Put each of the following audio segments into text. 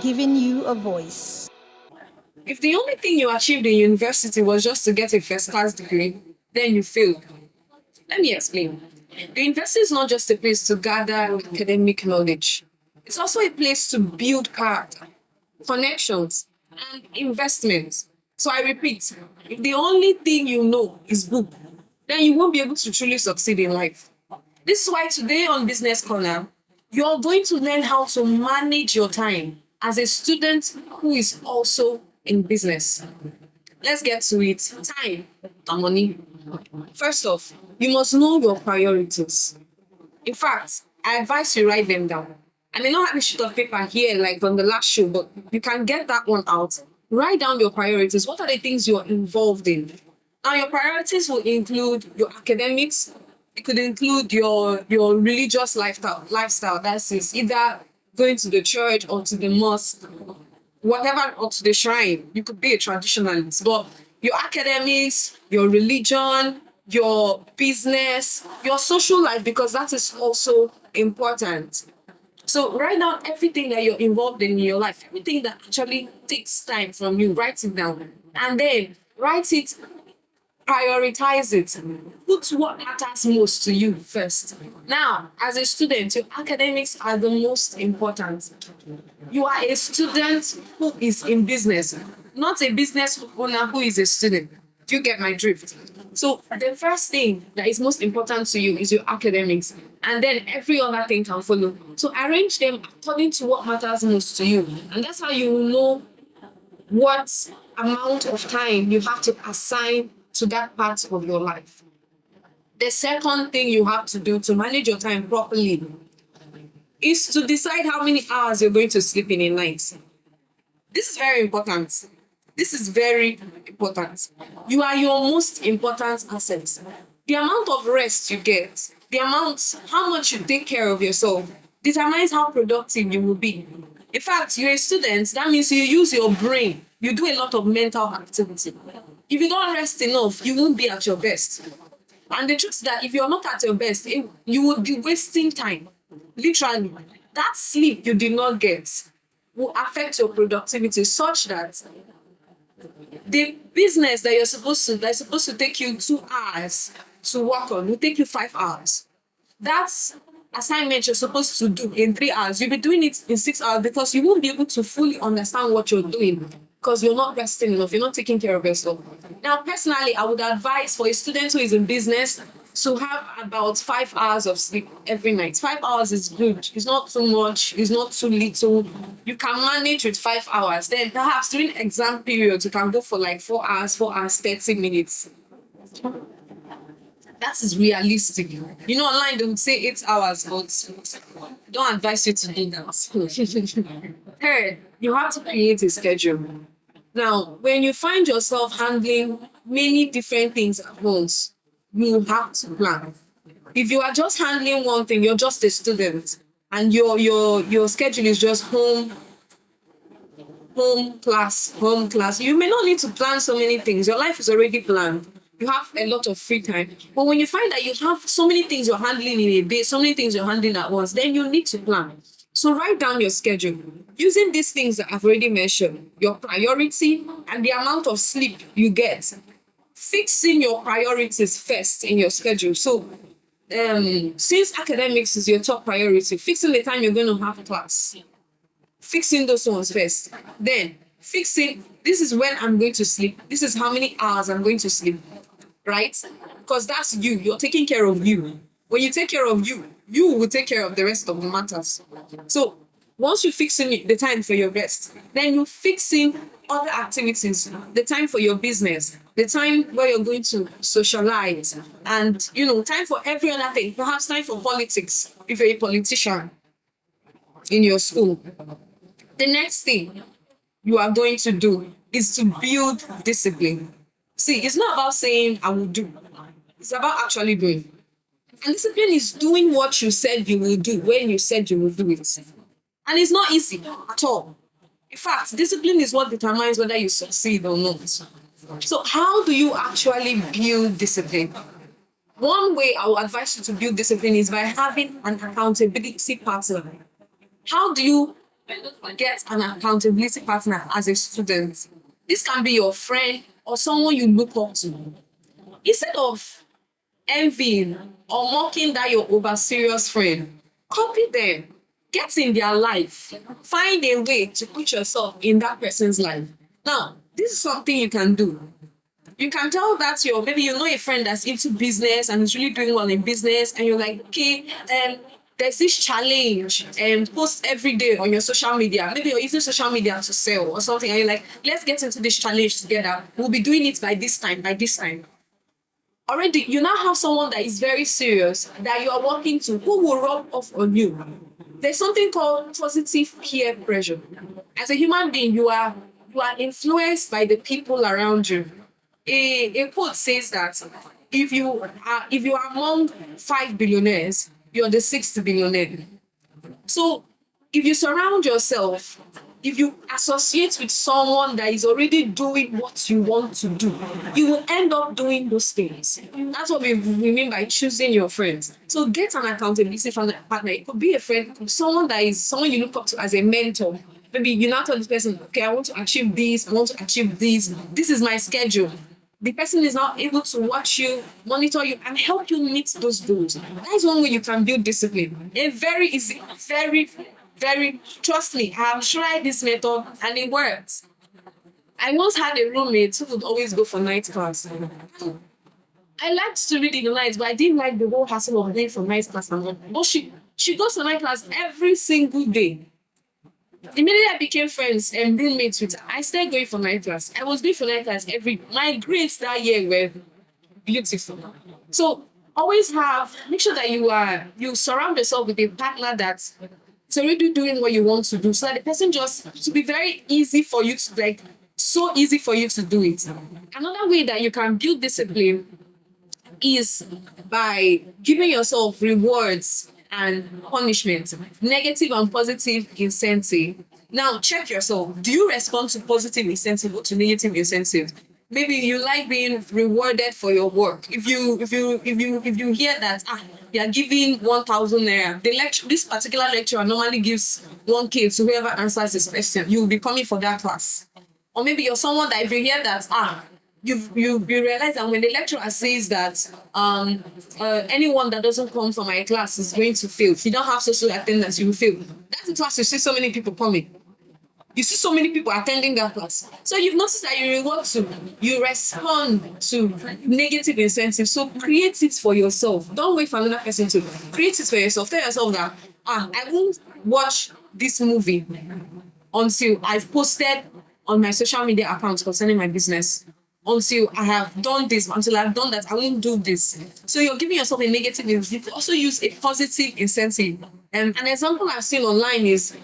giving you a voice. If the only thing you achieved in university was just to get a first class degree, then you failed. Let me explain. The university is not just a place to gather academic knowledge, it's also a place to build character, connections, and investments. So I repeat, if the only thing you know is book, then you won't be able to truly succeed in life. This is why today on Business Corner, you're going to learn how to manage your time as a student who is also in business. Let's get to it. Time and money. First off, you must know your priorities. In fact, I advise you write them down. I may not have a sheet of paper here like from the last show, but you can get that one out. Write down your priorities. What are the things you're involved in? Now, your priorities will include your academics. It could include your religious lifestyle. That is either going to the church or to the mosque, whatever, or to the shrine. You could be a traditionalist, but your academics, your religion, your business, your social life, because that is also important. So write down everything that you're involved in your life, everything that actually takes time from you. Write it down, and then write it, prioritize it. Put what matters most to you first. Now, as a student, your academics are the most important. You are a student who is in business, not a business owner who is a student. Do you get my drift? So the first thing that is most important to you is your academics, and then every other thing can follow. So arrange them according to what matters most to you, and that's how you will know what amount of time you have to assign to that part of your life. The second thing you have to do to manage your time properly is to decide how many hours you're going to sleep in a night. This is very important. This is very important. You are your most important asset. The amount of rest you get, the amount, how much you take care of yourself, determines how productive you will be. In fact, you're a student, that means you use your brain. You do a lot of mental activity. If you don't rest enough, you won't be at your best. And the truth is that if you're not at your best, you will be wasting time. Literally, that sleep you did not get will affect your productivity such that the business that that's supposed to take you 2 hours to work on will take you 5 hours. That's assignment you're supposed to do in 3 hours. You'll be doing it in 6 hours because you won't be able to fully understand what you're doing because you're not resting enough, you're not taking care of yourself. Now, personally, I would advise for a student who is in business to have about 5 hours of sleep every night. 5 hours is good. It's not too much, it's not too little. You can manage with 5 hours. Then perhaps during exam periods, you can go for like 4 hours, 4 hours, 30 minutes. That is realistic. You know, online they would say 8 hours, but don't advise you to do that. Third, you have to create a schedule. Now, when you find yourself handling many different things at once, you have to plan. If you are just handling one thing, you're just a student, and your schedule is just home, class. You may not need to plan so many things. Your life is already planned. You have a lot of free time. But when you find that you have so many things you're handling in a day, so many things you're handling at once, then you need to plan. So write down your schedule. Using these things that I've already mentioned, your priority and the amount of sleep you get. Fixing your priorities first in your schedule. So since academics is your top priority, fixing the time you're going to have class, fixing those ones first. Then fixing, this is when I'm going to sleep. This is how many hours I'm going to sleep, right? Because that's you. You're taking care of you. When you take care of you, you will take care of the rest of the matters. So once you fixing the time for your rest, then you fixing other activities, the time for your business, the time where you're going to socialize, and time for every other thing. Perhaps time for politics if you're a politician in your school. The next thing you are going to do is to build discipline. See, it's not about saying I will do, it's about actually doing. And discipline is doing what you said you will do when you said you will do it. And it's not easy at all. In fact, discipline is what determines whether you succeed or not. So, how do you actually build discipline? One way I will advise you to build discipline is by having an accountability partner. How do you Get an accountability partner as a student. This can be your friend or someone you look up to. Instead of envying or mocking that your over serious friend, copy them. Get in their life. Find a way to put yourself in that person's life. Now, this is something you can do. You can tell that your maybe you know a friend that's into business and is really doing well in business, and you're like, okay, there's this challenge and post every day on your social media. Maybe you're using social media to sell or something, and you're like, let's get into this challenge together. We'll be doing it by this time, by this time. Already, you now have someone that is very serious that you are working to who will rub off on you. There's something called positive peer pressure. As a human being, you are influenced by the people around you. A quote says that if you are among 5 billionaires, you're the sixth billionaire. So if you surround yourself, if you associate with someone that is already doing what you want to do, you will end up doing those things. That's what we mean by choosing your friends. So get an accountability partner. It could be a friend, it could be someone that is someone you look up to as a mentor. Maybe you now tell this person, okay, I want to achieve this, I want to achieve this. This is my schedule. The person is now able to watch you, monitor you, and help you meet those goals. That's one way you can build discipline. A very easy, very, trust me, I have tried this method and it works. I once had a roommate who would always go for night class. I liked to read in the night, but I didn't like the whole hassle of going for night class. But she goes for night class every single day. Immediately I became friends and roommates with her, I started going for night class. I was going for night class every my grades that year were beautiful. So always make sure that you surround yourself with a partner that's already doing what you want to do. So that the person just to be very easy for you to like so easy for you to do it. Another way that you can build discipline is by giving yourself rewards and punishment, negative and positive incentive. Now check yourself. Do you respond to positive incentive or to negative incentive? Maybe you like being rewarded for your work. If you hear that you are giving 1,000 naira, this particular lecturer normally gives 1K to whoever answers this question. You will be coming for that class. Or maybe you're someone that if you hear that you realize that when the lecturer says that anyone that doesn't come for my class is going to fail. If you don't have social attendance, you will fail. That's the class you see so many people coming. You see so many people attending that class. So you've noticed that you respond to negative incentives. So create it for yourself. Don't wait for another person to create it for yourself. Tell yourself that I won't watch this movie until I've posted on my social media accounts concerning my business. Until I have done this, until I've done that, I won't do this. So you're giving yourself a negative incentive. Also use a positive incentive. An example I've seen online is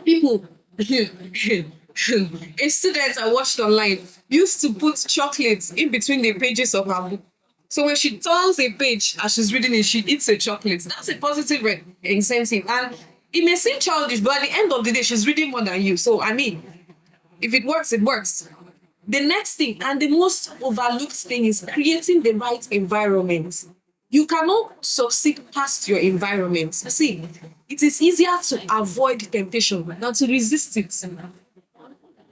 people a student I watched online used to put chocolates in between the pages of her book. So when she turns a page as she's reading it, she eats a chocolate. That's a positive incentive. And it may seem childish, but at the end of the day, she's reading more than you. So I mean, if it works, it works. The next thing and the most overlooked thing is creating the right environment. You cannot succeed past your environment. See, it is easier to avoid temptation than to resist it.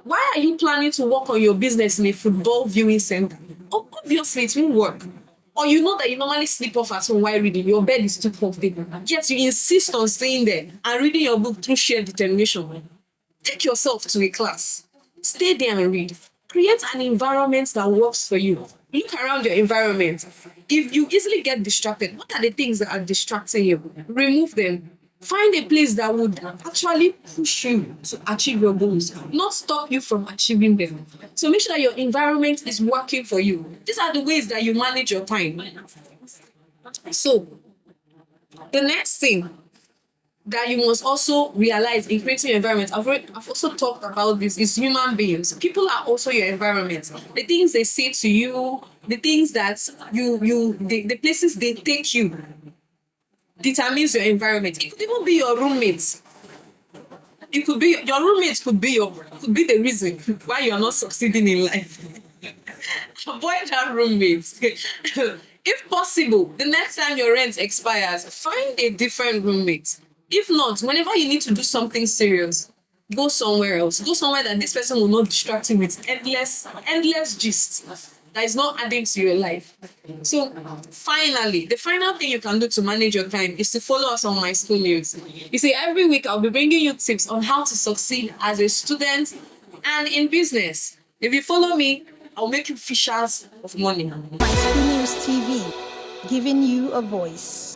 Why are you planning to work on your business in a football viewing center? Obviously, it won't work. Or you know that you normally sleep off at home while reading, your bed is too comfortable. Yet you insist on staying there and reading your book through sheer determination. Take yourself to a class. Stay there and read. Create an environment that works for you. Look around your environment. If you easily get distracted, what are the things that are distracting you? Remove them. Find a place that would actually push you to achieve your goals, not stop you from achieving them. So make sure that your environment is working for you. These are the ways that you manage your time. So the next thing that you must also realize in creating your environment, I've also talked about this, is human beings. People are also your environment. The things they say to you, the things that the places they take you determines your environment. It could even be your roommates. It could be your roommates could be the reason why you're not succeeding in life. Avoid that roommate. If possible, the next time your rent expires, find a different roommate. If not, whenever you need to do something serious, go somewhere else. Go somewhere that this person will not distract you with endless gist that is not adding to your life. So finally, the final thing you can do to manage your time is to follow us on My School News. You see, every week I'll be bringing you tips on how to succeed as a student and in business. If you follow me, I'll make you fishers of money. My School News TV, giving you a voice.